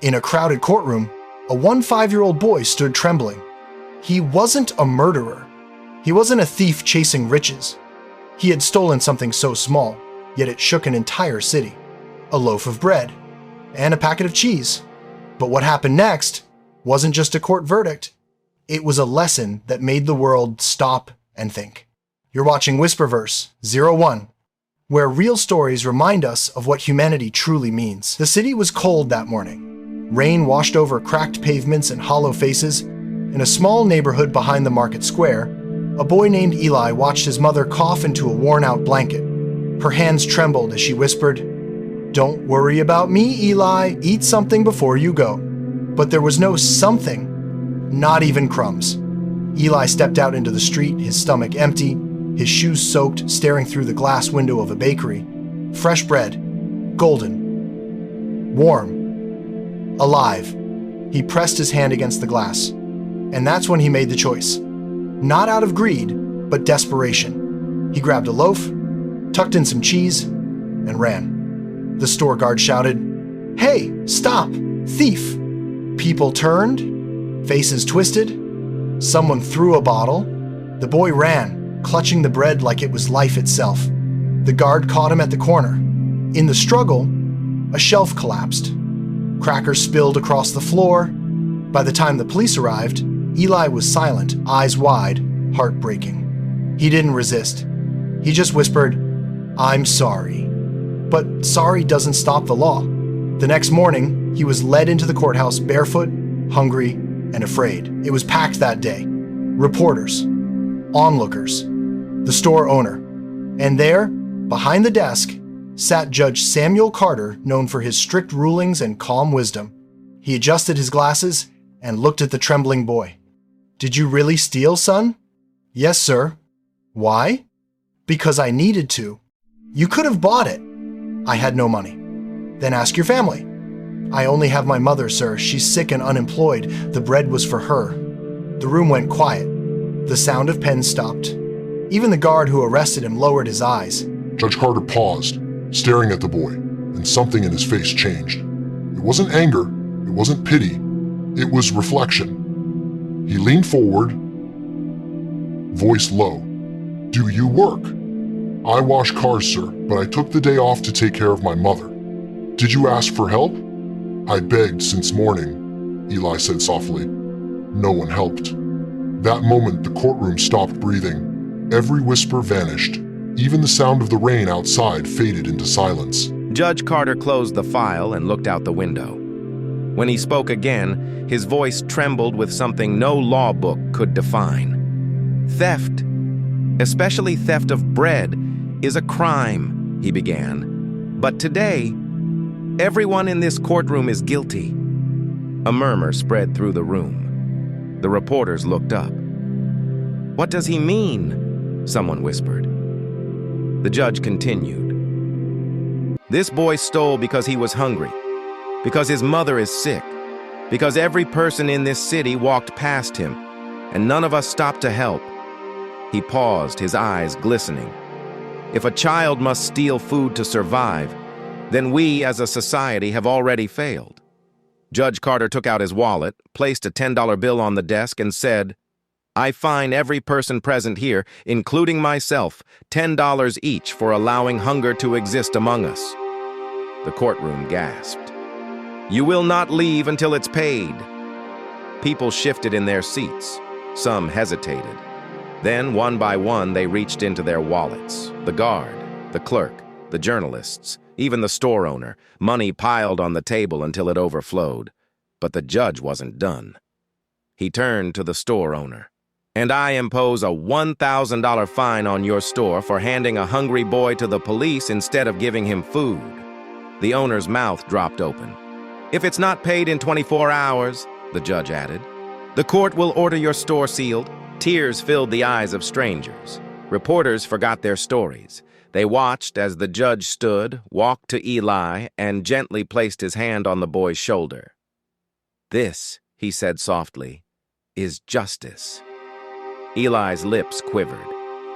In a crowded courtroom, a 5-year-old boy stood trembling. He wasn't a murderer. He wasn't a thief chasing riches. He had stolen something so small, yet it shook an entire city. A loaf of bread and a packet of cheese. But what happened next wasn't just a court verdict. It was a lesson that made the world stop and think. You're watching Whisperverse 01, where real stories remind us of what humanity truly means. The city was cold that morning. Rain washed over cracked pavements and hollow faces. In a small neighborhood behind the market square, a boy named Eli watched his mother cough into a worn-out blanket. Her hands trembled as she whispered, "Don't worry about me, Eli. Eat something before you go." But there was no something, not even crumbs. Eli stepped out into the street, his stomach empty, his shoes soaked, staring through the glass window of a bakery. Fresh bread, golden, warm, alive. He pressed his hand against the glass. And that's when he made the choice. Not out of greed, but desperation. He grabbed a loaf, tucked in some cheese, and ran. The store guard shouted, "Hey, stop! Thief!" People turned, faces twisted. Someone threw a bottle. The boy ran, clutching the bread like it was life itself. The guard caught him at the corner. In the struggle, a shelf collapsed. Crackers spilled across the floor. By the time the police arrived, Eli was silent, eyes wide, heartbreaking. He didn't resist. He just whispered, "I'm sorry." But sorry doesn't stop the law. The next morning, he was led into the courthouse barefoot, hungry, and afraid. It was packed that day. Reporters, onlookers, the store owner. And there, behind the desk, sat Judge Samuel Carter, known for his strict rulings and calm wisdom. He adjusted his glasses and looked at the trembling boy. "Did you really steal, son?" "Yes, sir." "Why?" "Because I needed to." "You could have bought it." "I had no money." "Then ask your family." "I only have my mother, sir. She's sick and unemployed. The bread was for her." The room went quiet. The sound of pens stopped. Even the guard who arrested him lowered his eyes. Judge Carter paused, staring at the boy, and something in his face changed. It wasn't anger, it wasn't pity, it was reflection. He leaned forward, voice low. "Do you work?" "I wash cars, sir, but I took the day off to take care of my mother." "Did you ask for help?" "I begged since morning," Eli said softly. No one helped. That moment, the courtroom stopped breathing. Every whisper vanished. Even the sound of the rain outside faded into silence. Judge Carter closed the file and looked out the window. When he spoke again, his voice trembled with something no law book could define. "Theft, especially theft of bread, is a crime," he began. "But today, everyone in this courtroom is guilty." A murmur spread through the room. The reporters looked up. "What does he mean?" someone whispered. The judge continued. "This boy stole because he was hungry, because his mother is sick, because every person in this city walked past him, and none of us stopped to help." He paused, his eyes glistening. "If a child must steal food to survive, then we as a society have already failed." Judge Carter took out his wallet, placed a $10 bill on the desk, and said, "I fine every person present here, including myself, $10 each for allowing hunger to exist among us." The courtroom gasped. "You will not leave until it's paid." People shifted in their seats. Some hesitated. Then, one by one, they reached into their wallets. The guard, the clerk, the journalists, even the store owner. Money piled on the table until it overflowed. But the judge wasn't done. He turned to the store owner. "And I impose a $1,000 fine on your store for handing a hungry boy to the police instead of giving him food." The owner's mouth dropped open. "If it's not paid in 24 hours, the judge added, "the court will order your store sealed." Tears filled the eyes of strangers. Reporters forgot their stories. They watched as the judge stood, walked to Eli, and gently placed his hand on the boy's shoulder. "This," he said softly, "is justice." Eli's lips quivered.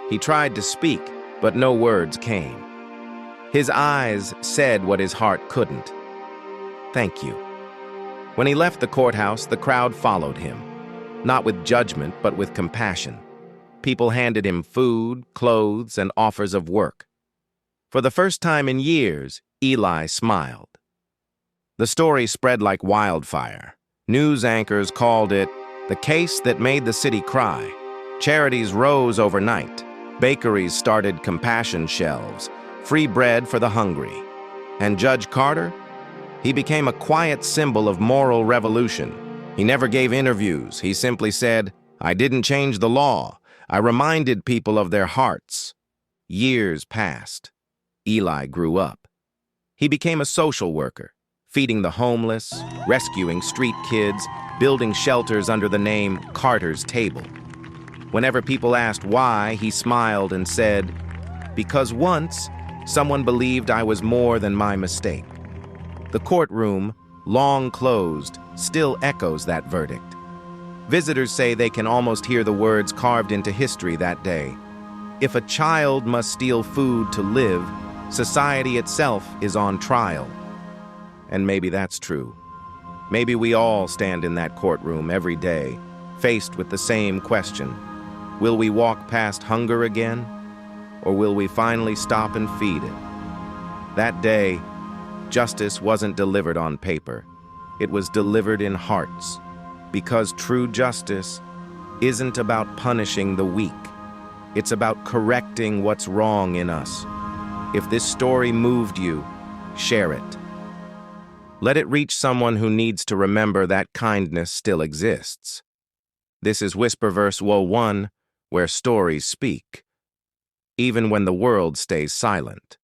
He tried to speak, but no words came. His eyes said what his heart couldn't. "Thank you." When he left the courthouse, the crowd followed him, not with judgment, but with compassion. People handed him food, clothes, and offers of work. For the first time in years, Eli smiled. The story spread like wildfire. News anchors called it the case that made the city cry. Charities rose overnight. Bakeries started compassion shelves, free bread for the hungry. And Judge Carter? He became a quiet symbol of moral revolution. He never gave interviews. He simply said, "I didn't change the law. I reminded people of their hearts." Years passed. Eli grew up. He became a social worker, feeding the homeless, rescuing street kids, building shelters under the name Carter's Table. Whenever people asked why, he smiled and said, "Because once, someone believed I was more than my mistake." The courtroom, long closed, still echoes that verdict. Visitors say they can almost hear the words carved into history that day. If a child must steal food to live, society itself is on trial. And maybe that's true. Maybe we all stand in that courtroom every day, faced with the same question. Will we walk past hunger again? Or will we finally stop and feed it? That day, justice wasn't delivered on paper. It was delivered in hearts. Because true justice isn't about punishing the weak. It's about correcting what's wrong in us. If this story moved you, share it. Let it reach someone who needs to remember that kindness still exists. This is Whisperverse Woe 1, where stories speak, even when the world stays silent.